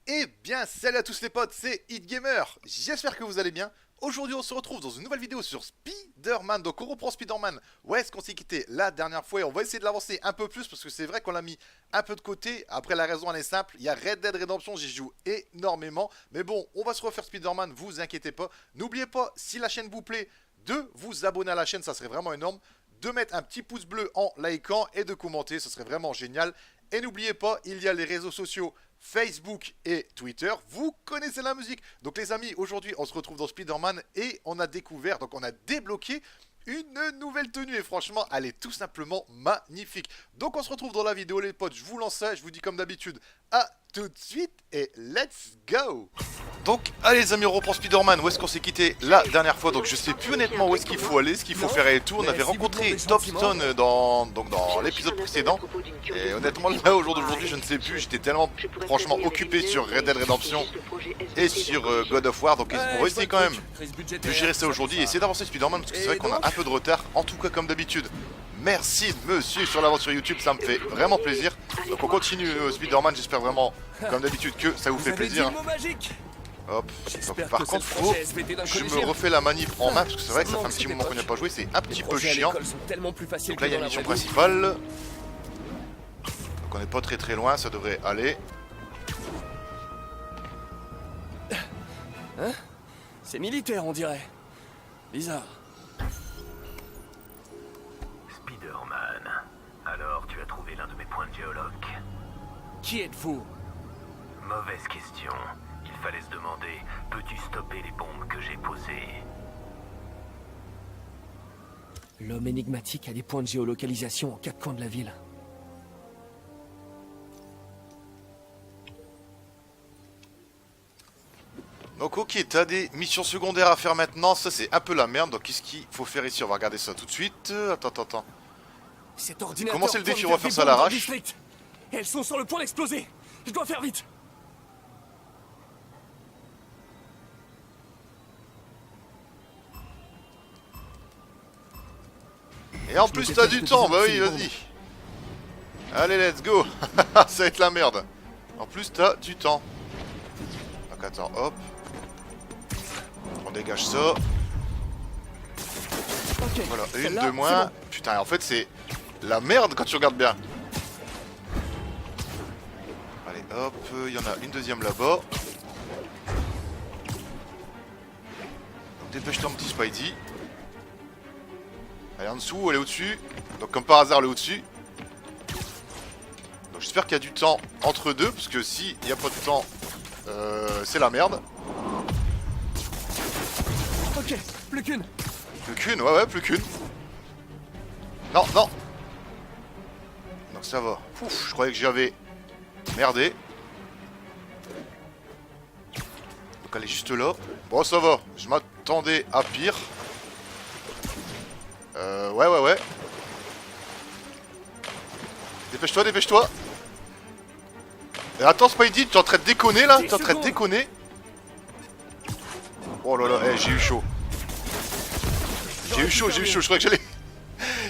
Eh bien, salut à tous les potes, c'est HitGamer. J'espère que vous allez bien. Aujourd'hui, on se retrouve dans une nouvelle vidéo sur Spider-Man. Donc, on reprend Spider-Man. Où est-ce qu'on s'est quitté la dernière fois? Et on va essayer de l'avancer un peu plus parce que c'est vrai qu'on l'a mis un peu de côté. Après, la raison, elle est simple. Il y a Red Dead Redemption, j'y joue énormément. Mais bon, on va se refaire Spider-Man, vous inquiétez pas. N'oubliez pas, si la chaîne vous plaît, de vous abonner à la chaîne, ça serait vraiment énorme. De mettre un petit pouce bleu en likant et de commenter, ce serait vraiment génial. Et n'oubliez pas, il y a les réseaux sociaux Facebook et Twitter. Vous connaissez la musique. Donc les amis, aujourd'hui on se retrouve dans Spider-Man et on a découvert, donc on a débloqué une nouvelle tenue et franchement elle est tout simplement magnifique. Donc on se retrouve dans la vidéo les potes, je vous lance ça, je vous dis comme d'habitude à tout de suite et let's go. Donc allez les amis, on reprend Spider-Man. Où est-ce qu'on s'est quitté la dernière fois? Donc je sais plus honnêtement où est-ce qu'il faut aller, ce qu'il faut faire et tout. On avait rencontré Topstone dans l'épisode précédent. Et honnêtement là au jour d'aujourd'hui je ne sais plus. J'étais tellement franchement occupé sur Red Dead Redemption et sur God of War. Donc on va essayer quand même de gérer ça aujourd'hui et essayer d'avancer Spider-Man parce que c'est vrai qu'on a un peu de retard. En tout cas comme d'habitude, merci de me suivre sur l'aventure YouTube, ça me fait vraiment plaisir. Donc on continue Spider-Man, j'espère vraiment comme d'habitude que ça vous fait plaisir. Hop, donc, par contre faut je me refais la manip en main parce que c'est vrai que ça fait un petit moment qu'on n'y a pas joué, c'est un petit peu chiant. Donc là il y a une mission principale. Donc on n'est pas très loin, ça devrait aller. Hein? C'est militaire on dirait. Bizarre. Spider-Man, alors tu as trouvé l'un de mes points de géologue? Qui êtes-vous? Mauvaise question. Il fallait se demander, peux-tu stopper les bombes que j'ai posées? L'homme énigmatique a des points de géolocalisation aux quatre coins de la ville. Donc ok, t'as des missions secondaires à faire maintenant, ça c'est un peu la merde. Donc qu'est-ce qu'il faut faire ici? On va regarder ça tout de suite. Attends. Cet ordinateur. Comment c'est le défi? pointe On va faire des ça à bombes dans le l'arrache. district. Et elles sont sur le point d'exploser. Je dois faire vite. Et en plus t'as du temps, bah oui, vas-y. Allez, let's go. Ça va être la merde. En plus t'as du temps. Donc attends, hop. On dégage ça. Ok. Voilà, une Celle-là, de moins. c'est bon. Putain, en fait c'est la merde quand tu regardes bien. Allez, hop, il y en a une deuxième là-bas. Donc dépêche-toi mon petit Spidey. Elle est en dessous, elle est au-dessus. Donc comme par hasard, elle est au-dessus. Donc j'espère qu'il y a du temps entre deux, parce que si il n'y a pas de temps, c'est la merde. Ok, plus qu'une. Plus qu'une, ouais, plus qu'une. Non. Donc ça va. Ouf, je croyais que j'avais merdé. Donc elle est juste là. Bon, ça va. Je m'attendais à pire. Ouais. Dépêche-toi. Et attends, Spidey, tu es en train de déconner là? Tu es en train de déconner? Oh là là, j'ai eu chaud. Je croyais que j'allais.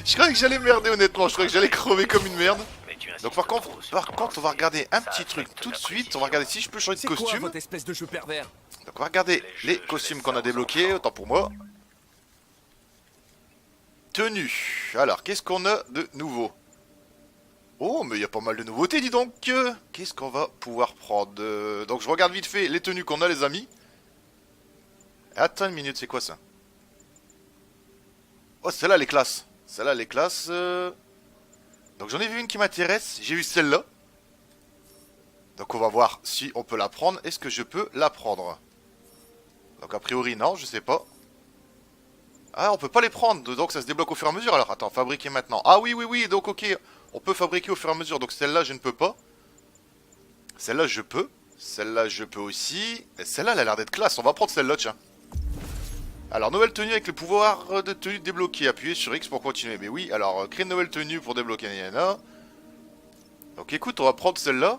Je croyais que j'allais merder honnêtement, je croyais que j'allais crever comme une merde. Donc par contre, on va regarder un petit truc tout de suite. On va regarder si je peux changer de C'est quoi costume. votre espèce de jeu pervers? Donc on va regarder les costumes qu'on a débloqués, autant pour moi. Tenue. Alors, qu'est-ce qu'on a de nouveau? Oh, mais il y a pas mal de nouveautés, dis donc. Qu'est-ce qu'on va pouvoir prendre? Donc je regarde vite fait les tenues qu'on a, les amis. Attends une minute, c'est quoi ça? Oh, celle-là, elle est classe. Donc j'en ai vu une qui m'intéresse. J'ai vu celle-là. Donc on va voir si on peut la prendre. Est-ce que je peux la prendre? Donc a priori, non, je sais pas. Ah, on peut pas les prendre, donc ça se débloque au fur et à mesure. Alors, attends, fabriquer maintenant. Ah oui, donc ok, on peut fabriquer au fur et à mesure. Donc celle-là, je ne peux pas. Celle-là, je peux. Celle-là, je peux aussi. Et celle-là, elle a l'air d'être classe. On va prendre celle-là, tiens. Alors, nouvelle tenue avec le pouvoir de tenue débloqué. Appuyez sur X pour continuer. Mais oui, alors, créer une nouvelle tenue pour débloquer. Donc écoute, on va prendre celle-là.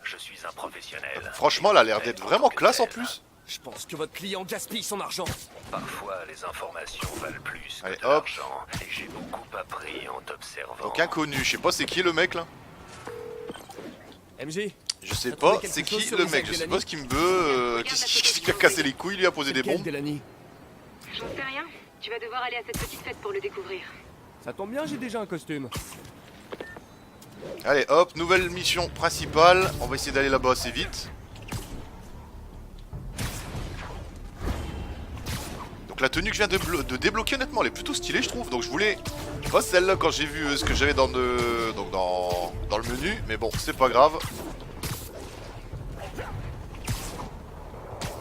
Je suis un professionnel. Franchement, elle a l'air d'être vraiment classe en plus. Je pense que votre client gaspille son argent. Parfois, les informations valent plus Allez, que de hop. l'argent. Et j'ai beaucoup appris en t'observant. Donc inconnu, je sais pas c'est qui le mec là. MJ, Je sais T'as trouvé pas, quelque c'est chose qui sur le Isaac mec, je sais Delany? pas ce qui me veut, qui a cassé les couilles, lui a posé des Quel bombes. Delany? J'en sais rien. Tu vas devoir aller à cette petite fête pour le découvrir. Ça tombe bien, j'ai déjà un costume. Allez hop, nouvelle mission principale, on va essayer d'aller là-bas assez vite. Donc la tenue que je viens de débloquer honnêtement elle est plutôt stylée je trouve. Donc je voulais pas celle-là quand j'ai vu ce que j'avais dans le menu. Mais bon c'est pas grave.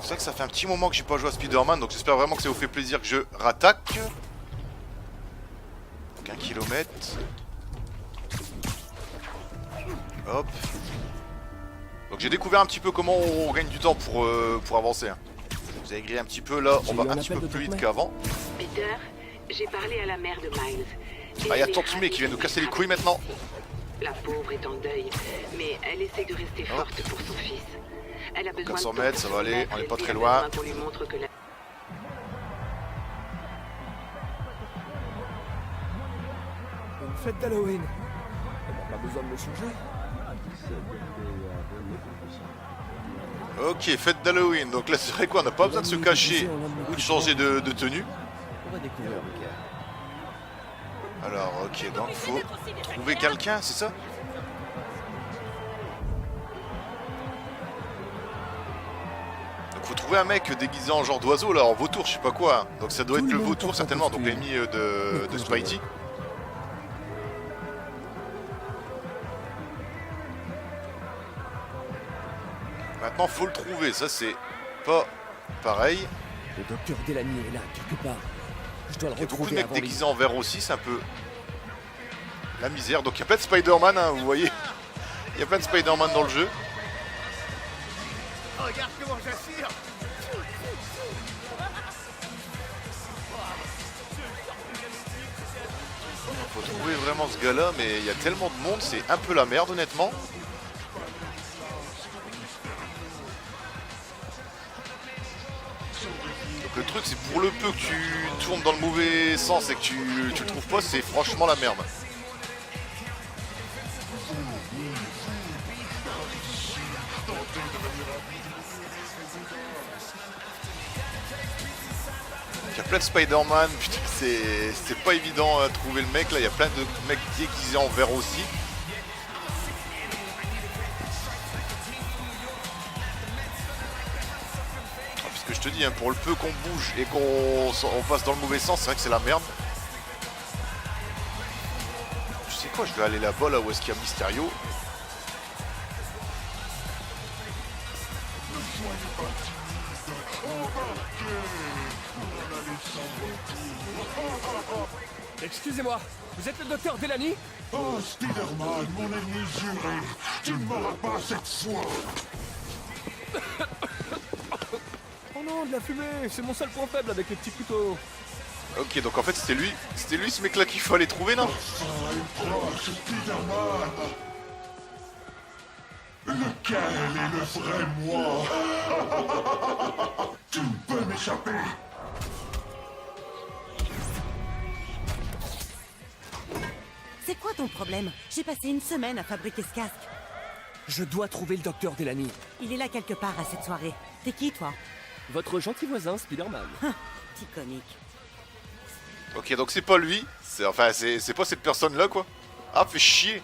C'est vrai que ça fait un petit moment que j'ai pas joué à Spider-Man. Donc j'espère vraiment que ça vous fait plaisir que je rattaque. Donc 1 kilomètre. Hop. Donc j'ai découvert un petit peu comment on gagne du temps pour avancer. Hein. Vous avez grillé un petit peu là, on va un petit peu plus vite qu'avant. Peter, j'ai parlé à la mère de Miles. Ah, il y a Tante May qui vient nous casser les couilles maintenant. La pauvre est en deuil, mais elle essaie de rester forte pour son fils. Elle a besoin 400 de temps mètres, pour ça va se aller, remettre on est et pas elle très a loin. besoin qu'on lui montre que la... Une fête d'Halloween. On n'a pas besoin de me changer. Ok, fête d'Halloween. Donc là, c'est vrai quoi, on n'a pas besoin de se cacher ou de changer de tenue. On va découvrir le cas. Alors, ok, donc faut trouver quelqu'un, c'est ça? Donc faut trouver un mec déguisé en genre d'oiseau là, en vautour, je sais pas quoi. Donc ça doit être le vautour certainement, donc l'ennemi de Spidey. Maintenant faut le trouver, ça c'est pas pareil. Le docteur Delany est là, quelque part. Je dois le Il y a beaucoup de retrouver mecs avant lui. déguisés en vert aussi, c'est un peu la misère. Donc il y a plein de Spider-Man, hein, vous voyez. Il y a plein de Spider-Man dans le jeu. Regarde comment j'assure. Faut trouver vraiment ce gars-là, mais il y a tellement de monde, c'est un peu la merde honnêtement. Donc le truc c'est pour le peu que tu tournes dans le mauvais sens et que tu le trouves pas, c'est franchement la merde. Il y a plein de Spider-Man, putain c'est pas évident à trouver le mec là, il y a plein de mecs déguisés en vert aussi. Ah, puisque je te dis, hein, pour le peu qu'on bouge et qu'on passe dans le mauvais sens, c'est vrai que c'est la merde. Je sais quoi, je vais aller là-bas là où est-ce qu'il y a Mysterio. Excusez-moi, vous êtes le docteur Delany? Oh, Spider-Man, mon ennemi juré, tu ne m'auras pas cette fois. Oh non, de la fumée, c'est mon seul point faible avec les petits couteaux. Ok, donc en fait c'était lui ce mec là qu'il fallait trouver, non? Proche, Spider-Man. Lequel est le vrai moi? Tu ne peux m'échapper. C'est quoi ton problème? J'ai passé une semaine à fabriquer ce casque. Je dois trouver le docteur Delany. Il est là quelque part à cette soirée. T'es qui, toi? Votre gentil voisin, Spider-Man. Petit comique. Ok, donc c'est pas lui, c'est pas cette personne là quoi. Ah, fait chier.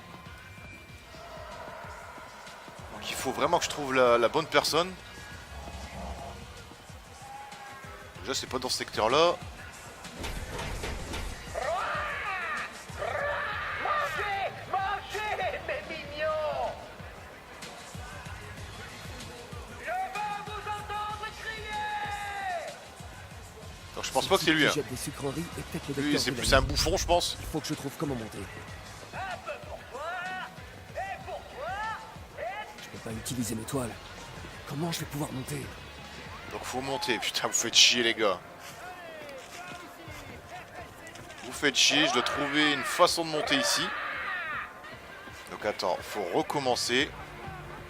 Donc il faut vraiment que je trouve la bonne personne. Déjà c'est pas dans ce secteur là. Mangez, mes mignons. Je veux vous entendre crier. Donc je pense pas que c'est lui, hein. Il jette des sucreries et peut-être le Lui docteur c'est Delany. plus un bouffon je pense. Il faut que je trouve comment monter. Je peux pas utiliser mes toiles. Comment je vais pouvoir monter? Donc faut monter, putain vous faites chier les gars. Vous faites chier, je dois trouver une façon de monter ici. Donc attends, faut recommencer.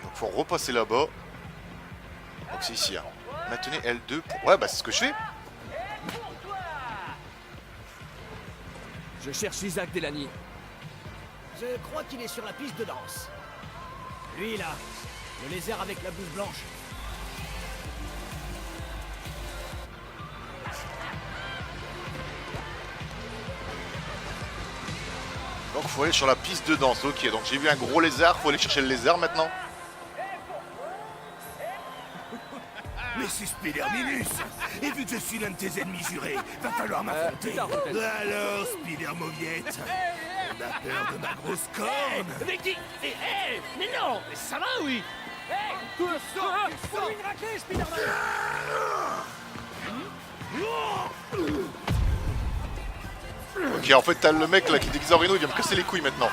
Donc faut repasser là-bas. Donc c'est ici, hein. Maintenez L2 pour... Ouais bah c'est ce que je fais. Je cherche Isaac Delany. Je crois qu'il est sur la piste de danse. Lui là, Le lézard avec la blouse blanche. Donc faut aller sur la piste de danse, ok. Donc j'ai vu un gros lézard, faut aller chercher le lézard maintenant. Mais c'est Spider-Minus. Et vu que je suis l'un de tes ennemis jurés, va falloir m'affronter. plus tard, peut-être. Alors, Spider-Mauviette, on a peur de ma grosse corne. Mais dis... mais non, ça va, oui. Faut une raclée, Spider-Man. Ok, en fait t'as le mec là qui est déguisé en Rhino, il vient me casser les couilles maintenant.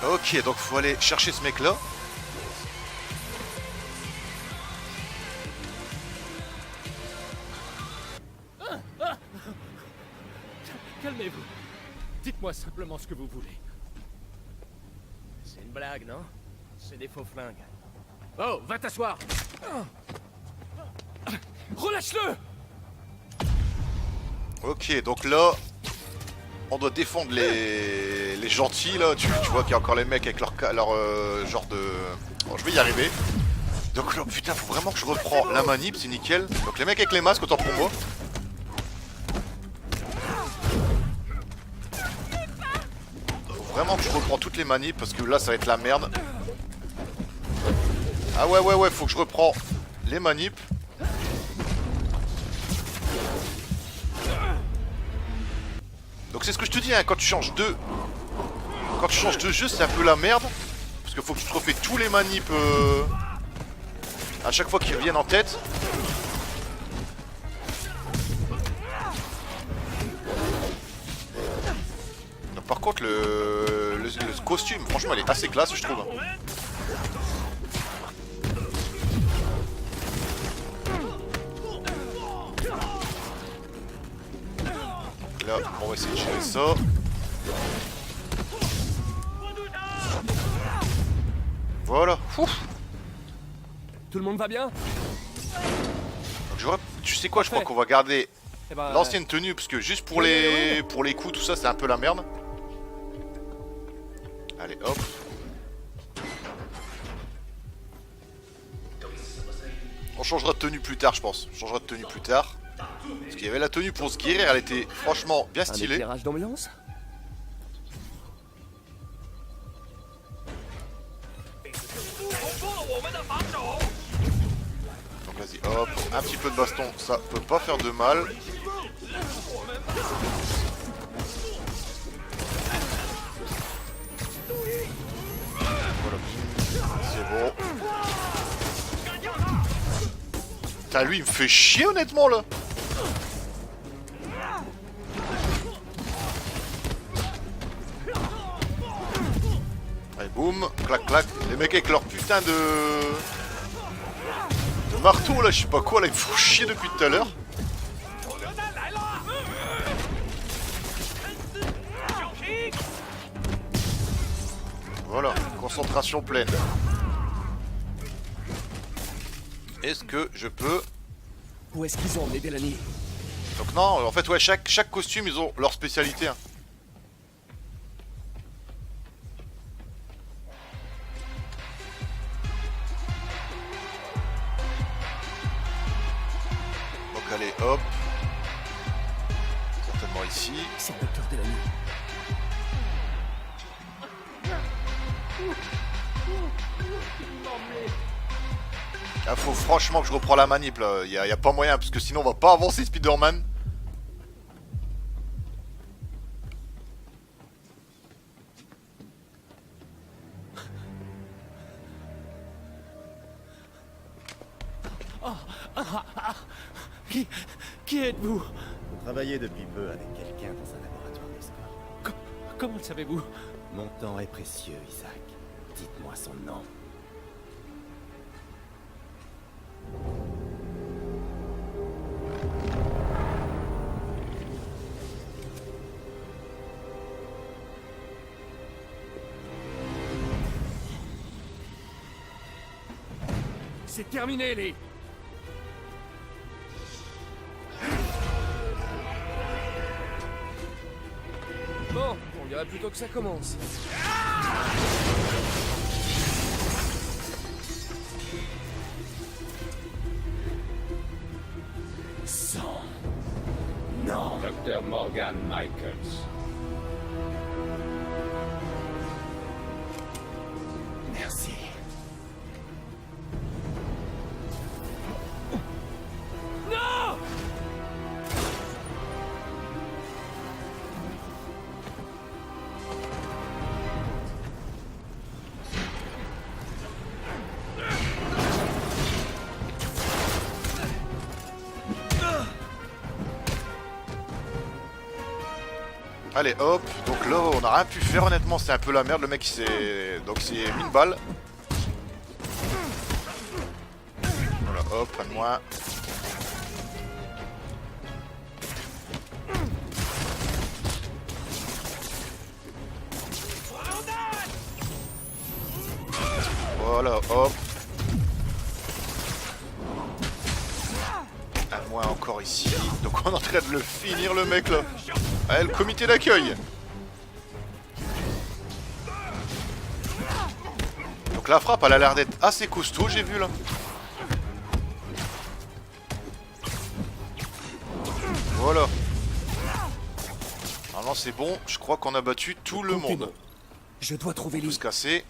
Ok, donc faut aller chercher ce mec là. Calmez-vous. Dites-moi simplement ce que vous voulez. C'est une blague, non? C'est des faux flingues. Oh, va t'asseoir. Relâche-le! Ok, donc là, on doit défendre les gentils là. Tu vois qu'il y a encore les mecs avec leur genre de... Bon, je vais y arriver. Donc là, putain, faut vraiment que je reprends la manip, c'est nickel. Donc les mecs avec les masques, autant pour moi. Faut vraiment que je reprends toutes les manips parce que là, ça va être la merde. Ah ouais, faut que je reprends les manips. Donc c'est ce que je te dis, hein, quand tu changes de jeu, c'est un peu la merde. Parce qu'il faut que tu te refais tous les manips à chaque fois qu'ils reviennent en tête. Donc, par contre le costume, franchement il est assez classe je trouve. Là, on va essayer de gérer ça. Voilà. Ouf. Tout le monde va bien? Donc, tu sais quoi, je crois qu'on va garder Eh ben, l'ancienne tenue parce que juste pour les coups tout ça c'est un peu la merde. Allez hop. On changera de tenue plus tard je pense. On changera de tenue plus tard. Parce qu'il y avait la tenue pour se guérir, elle était franchement bien un stylée. éclairage d'ambiance? Donc vas-y hop, un petit peu de baston, ça peut pas faire de mal. Voilà, c'est bon. Putain lui il me fait chier honnêtement là. Allez boum, clac clac. Les mecs avec leur putain de marteau là, je sais pas quoi là, ils me font chier depuis tout à l'heure. Voilà, concentration pleine. Est-ce que je peux... Où est-ce qu'ils ont emmené Bellamy? Donc non, en fait ouais, chaque costume ils ont leur spécialité. Hein. Donc allez hop. Certainement ici. C'est le docteur Bellamy. Ah, faut franchement que je reprends la manip là, y a pas moyen parce que sinon on va pas avancer Spider-Man. Qui êtes-vous? Vous travaillez depuis peu avec quelqu'un dans un laboratoire, n'est-ce pas? Comment le savez-vous? Mon temps est précieux, Isaac. Dites-moi son nom. C'est terminé, Lee. Bon, on dirait plutôt que ça commence. Non. Dr. Morgan Michaels. Merci. Non! Allez hop, donc là on a rien pu faire honnêtement, c'est un peu la merde, le mec il s'est... Donc c'est mis une balle. Voilà hop, un de moins. Voilà hop. Un de moins encore ici, donc on est en train de le finir le mec là. Allez, le comité d'accueil. Donc la frappe, elle a l'air d'être assez costaud, j'ai vu là. Voilà. Normalement c'est bon, je crois qu'on a battu tout le monde. Je dois trouver Tout Lee. se casser.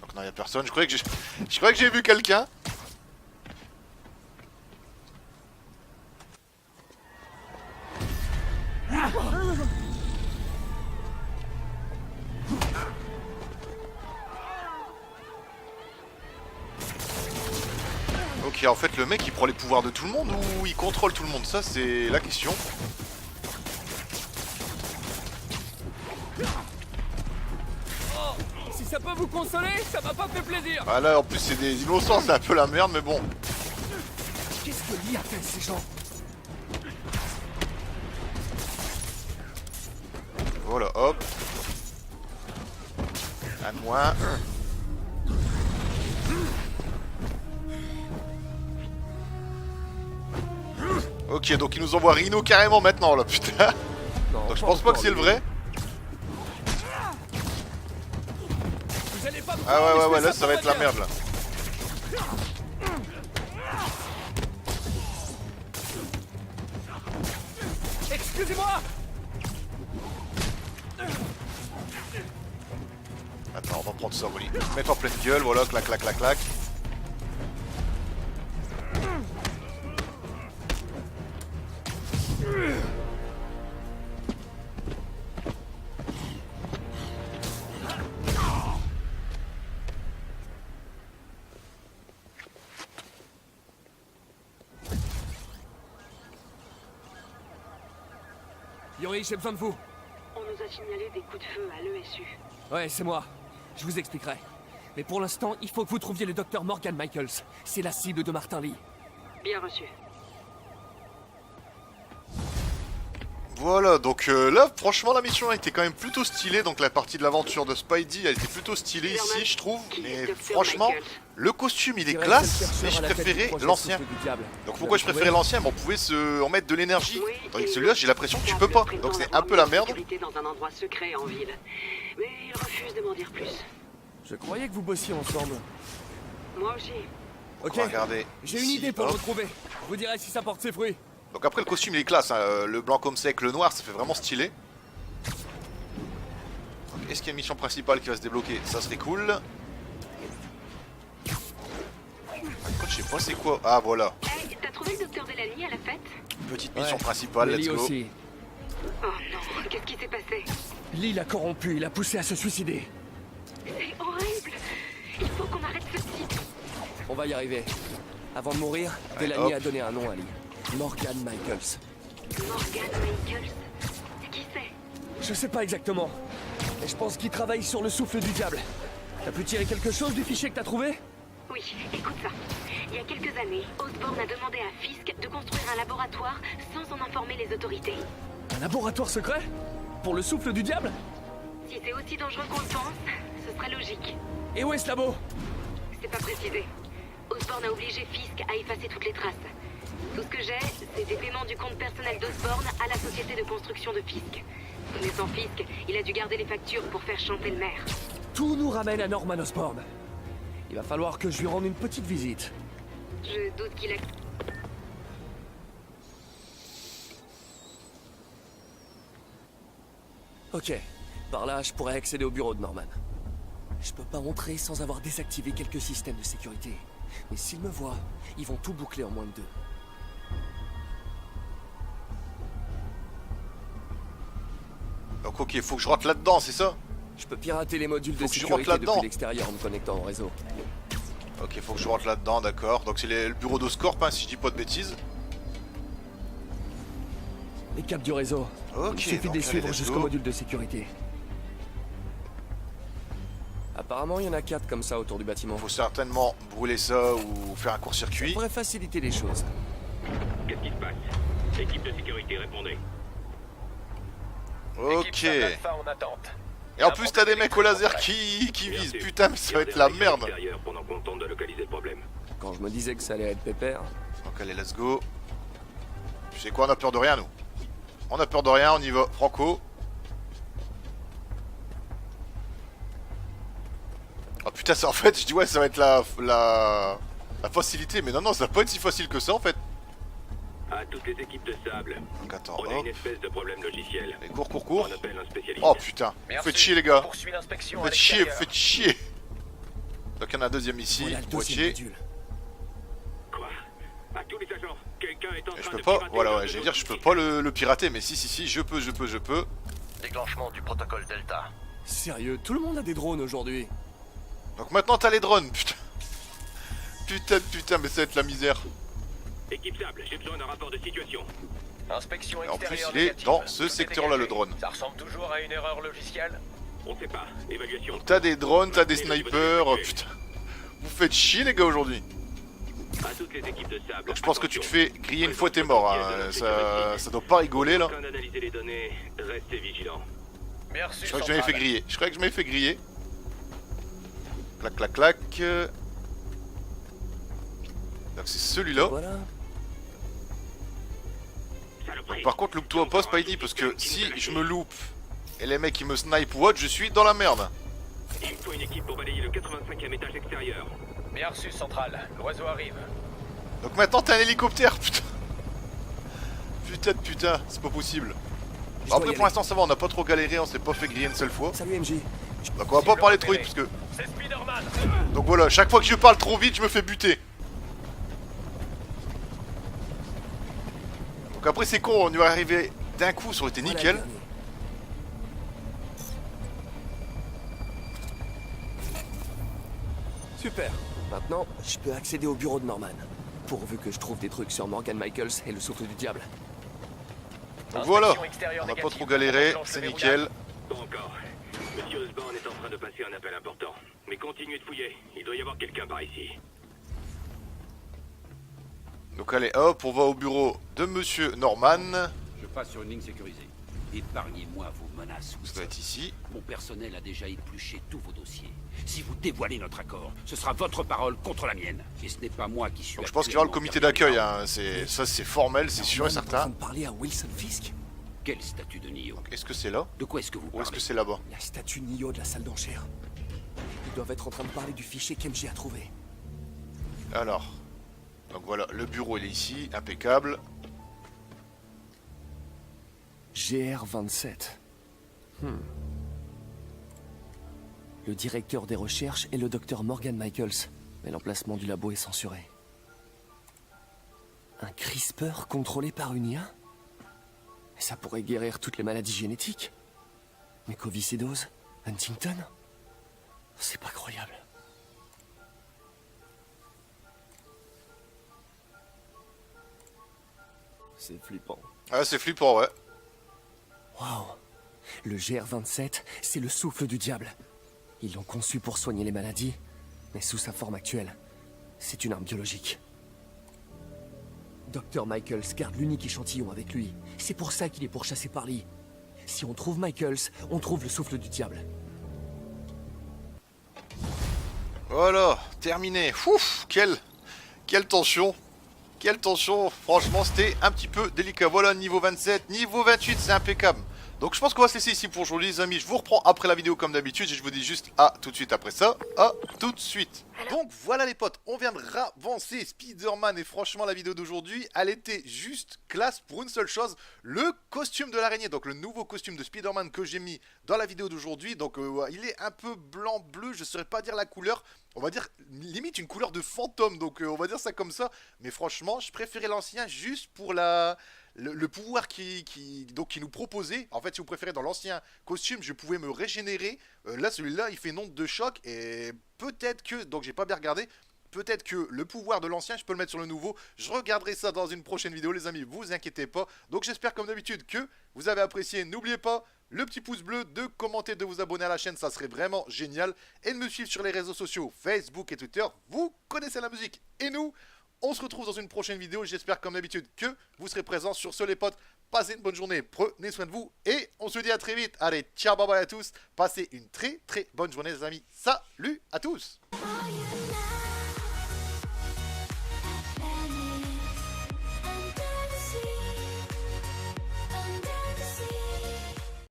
Donc non, il n'y a personne. Je croyais que j'ai vu quelqu'un. Ok, en fait le mec il prend les pouvoirs de tout le monde ou il contrôle tout le monde? Ça c'est la question. Si ça peut vous consoler, ça m'a pas fait plaisir. Ah là en plus c'est des innocents, c'est un peu la merde mais bon. Qu'est-ce que Lee a fait, ces gens? Voilà hop. Un de moins. Ok, donc il nous envoie Rhino carrément maintenant là, putain. Non, Donc je pense pas que c'est le vrai. Vous allez pas me Ah ouais, prendre, ouais, je fais là ça va pour être la ma merde là. gueule. Excusez-moi. Attends, on va prendre ça, Molly. Mets-toi en pleine gueule, voilà, clac, clac, clac, clac. Yuri, j'ai besoin de vous. On nous a signalé des coups de feu à l'ESU. Ouais, c'est moi. Je vous expliquerai. Mais pour l'instant, il faut que vous trouviez le docteur Morgan Michaels. C'est la cible de Martin Lee. Bien reçu. Voilà, donc là, franchement, la mission a été quand même plutôt stylée. Donc la partie de l'aventure de Spidey a été plutôt stylée ici, je trouve. Mais franchement, le costume, il est classe, mais je préférais l'ancien. Donc pourquoi je préférais l'ancien? Bon, on pouvait en mettre de l'énergie. Tandis que celui-là, j'ai l'impression que tu peux pas. Donc c'est un peu la merde. Dans un endroit secret en ville. Mais il refuse de m'en dire plus. Je croyais que vous bossiez ensemble. Moi aussi. Ok, On va regarder. j'ai une ici, idée pour le hop. retrouver. Je vous dirai si ça porte ses fruits. Donc après, le costume, il est classe. Hein. Le blanc comme c'est avec le noir, ça fait vraiment stylé. Est-ce qu'il y a une mission principale qui va se débloquer? Ça serait cool. Je sais pas c'est quoi. Ah voilà. Hey, t'as trouvé le docteur Delany à la fête? Petite mission Ouais. principale, Mais let's Lee go. aussi. Oh non, qu'est-ce qui s'est passé? Lee l'a corrompu, il a poussé à se suicider. C'est horrible. Il faut qu'on arrête ce type. On va y arriver. Avant de mourir, Delany hop. a donné un nom à Lee. Morgan Michaels. Morgan Michaels. Qui c'est? Je sais pas exactement. Mais je pense qu'il travaille sur le souffle du diable. T'as pu tirer quelque chose du fichier que t'as trouvé? Oui, écoute ça. Il y a quelques années, Osborn a demandé à Fisk de construire un laboratoire sans en informer les autorités. Un laboratoire secret? Pour le souffle du diable? Si c'est aussi dangereux qu'on le pense, ce serait logique. Et où est ce labo? C'est pas précisé. Osborn a obligé Fisk à effacer toutes les traces. Tout ce que j'ai, c'est des paiements du compte personnel d'Osborn à la société de construction de Fisk. Connaissant Fisk, il a dû garder les factures pour faire chanter le maire. Tout nous ramène à Norman Osborn. Il va falloir que je lui rende une petite visite. Je doute qu'il a... Ok, par là, je pourrais accéder au bureau de Norman. Je peux pas entrer sans avoir désactivé quelques systèmes de sécurité. Mais s'ils me voient, ils vont tout boucler en moins de 2. Donc ok, faut que je rentre là-dedans, c'est ça? Je peux pirater les modules de Faut que je sécurité rentre là-dedans. depuis l'extérieur en me connectant au réseau. Ok, faut que je rentre là-dedans, d'accord. Donc c'est le bureau d'Oscorp, hein, si je dis pas de bêtises. Les câbles du réseau. Ok, Il suffit de donc les allez, suivre let's jusqu'au go. module de sécurité. Apparemment, il y en a 4 comme ça autour du bâtiment. Faut certainement brûler ça ou faire un Ça court-circuit. pourrait faciliter les choses. Qu'est-ce qui se passe? Équipe de sécurité, répondez. Ok. en attente. Et en plus t'as des mecs au laser qui visent. Putain, mais ça va être la merde. Pendant qu'on tente de localiser le problème. Quand je me disais que ça allait être pépère, Donc allez, let's go. Tu sais quoi, on a peur de rien nous. On a peur de rien, on y va. Franco. Oh putain, ça, en fait, je dis ouais, ça va être la facilité. Mais non, non, ça va pas être si facile que ça en fait. À toutes les équipes de sable. Donc attends, On a hop. une espèce de problème logiciel. Allez, cours, cours, cours. On appelle un spécialiste. Oh putain, vous faites chier les gars. Poursuit l'inspection Vous faites chier, vous faites chier. Donc il y en a un deuxième ici, voilà le deuxième moitié. module. Quoi? À tous les agents, quelqu'un est en Je train peux de pas, pirater voilà, l'un ouais, de j'allais nos dire, je peux outils. pas le pirater, mais si, je peux. Déclenchement du protocole Delta. Sérieux, tout le monde a des drones aujourd'hui. Donc maintenant t'as les drones, putain. Putain, mais ça va être la misère. Équipe sable, j'ai besoin d'un rapport de situation. Inspection Et en plus, extérieure il est négative. dans ce Tout est secteur-là, le dégagé. drone. Ça ressemble toujours à une erreur logicielle. On sait pas. Évaluation. T'as des drones, t'as des snipers, putain. Vous faites chier les gars aujourd'hui. À toutes les équipes de sable. Donc je pense que tu te attention. fais griller une fois t'es mort, hein. Ça doit pas rigoler là. En train d'analyser les données, restez vigilants. Merci. Je crois que je m'avais fait griller. Je crois que je m'avais fait griller. Clac, clac, clac. Donc c'est celui-là. Voilà. Saloperie. Par contre, loupe-toi pas, Spidey, parce que si je me loupe et les mecs ils me snipe ou autre, je suis dans la merde. Il me faut une équipe pour balayer le 85e étage extérieur. Bien reçu, centrale. L'oiseau arrive. Donc maintenant t'as un hélicoptère, putain. Putain, c'est pas possible. Je Bon, dois après y pour aller. l'instant ça va, on n'a pas trop galéré, on s'est pas fait griller une seule fois. Salut MJ. Donc on va pas parler trop vite parce que... C'est Spider-Man. Donc voilà, chaque fois que je parle trop vite, je me fais buter. Donc après c'est con, on y va arriver d'un coup, ça aurait été Voilà nickel. le dernier. Super. Maintenant, je peux accéder au bureau de Norman. Pourvu que je trouve des trucs sur Morgan Michaels et le souffle du diable. Donc voilà, Inspection extérieure on n'a pas négative. trop galéré, Enclenche c'est le nickel. Pas encore. Monsieur Osborn est en train de passer un appel important. Mais continuez de fouiller. Il doit y avoir quelqu'un par ici. Donc allez hop, on va au bureau de Monsieur Norman. Je passe sur une ligne sécurisée. Épargnez-moi vos menaces. Ça doit être ici. Mon personnel a déjà épluché tous vos dossiers. Si vous dévoilez notre accord, ce sera votre parole contre la mienne. Et ce n'est pas moi qui suis... Donc je pense qu'il y aura le comité d'accueil, hein. Ça c'est formel, c'est sûr et Norman est en certain. train de parler à Wilson Fisk. Quel statut de Nio? Est-ce que c'est là? De quoi est-ce que vous Ou est-ce parlez? que c'est là-bas? La statue Nio de la salle d'enchères. Ils doivent être en train de parler du fichier qu'MJ a trouvé. Alors, donc voilà, le bureau il est ici, impeccable. GR27. Le directeur des recherches est le docteur Morgan Michaels, mais l'emplacement du labo est censuré. Un CRISPR contrôlé par une IA? Mais ça pourrait guérir toutes les maladies génétiques. Mucoviscidose? Huntington? C'est pas croyable. C'est flippant. Ah c'est flippant, ouais. Waouh! Le GR27, c'est le souffle du diable. Ils l'ont conçu pour soigner les maladies, mais sous sa forme actuelle, c'est une arme biologique. Dr. Michaels garde l'unique échantillon avec lui. C'est pour ça qu'il est pourchassé par Lee. Si on trouve Michaels, on trouve le souffle du diable. Voilà, terminé. Ouf, quelle tension. Quelle tension. Franchement, c'était un petit peu délicat. Voilà, niveau 27, niveau 28, c'est impeccable. Donc je pense qu'on va se laisser ici pour aujourd'hui les amis. Je vous reprends après la vidéo comme d'habitude et je vous dis juste à tout de suite après ça. À tout de suite. Donc voilà les potes, on vient de ravancer Spider-Man et franchement la vidéo d'aujourd'hui, elle était juste classe pour une seule chose, le costume de l'araignée. Donc le nouveau costume de Spider-Man que j'ai mis dans la vidéo d'aujourd'hui. Donc il est un peu blanc-bleu, je ne saurais pas dire la couleur. On va dire limite une couleur de fantôme, donc on va dire ça comme ça. Mais franchement, je préférais l'ancien juste pour le pouvoir qui nous proposait. En fait, si vous préférez, dans l'ancien costume, je pouvais me régénérer. Là, celui-là, il fait onde de choc. Et peut-être que, donc j'ai pas bien regardé, peut-être que le pouvoir de l'ancien, je peux le mettre sur le nouveau. Je regarderai ça dans une prochaine vidéo, les amis. Vous inquiétez pas. Donc j'espère comme d'habitude que vous avez apprécié. N'oubliez pas le petit pouce bleu, de commenter, de vous abonner à la chaîne, ça serait vraiment génial. Et de me suivre sur les réseaux sociaux, Facebook et Twitter. Vous connaissez la musique. Et nous, on se retrouve dans une prochaine vidéo. J'espère comme d'habitude que vous serez présents. Sur ce les potes, passez une bonne journée, prenez soin de vous. Et on se dit à très vite. Allez, ciao, bye bye à tous. Passez une très bonne journée les amis. Salut à tous.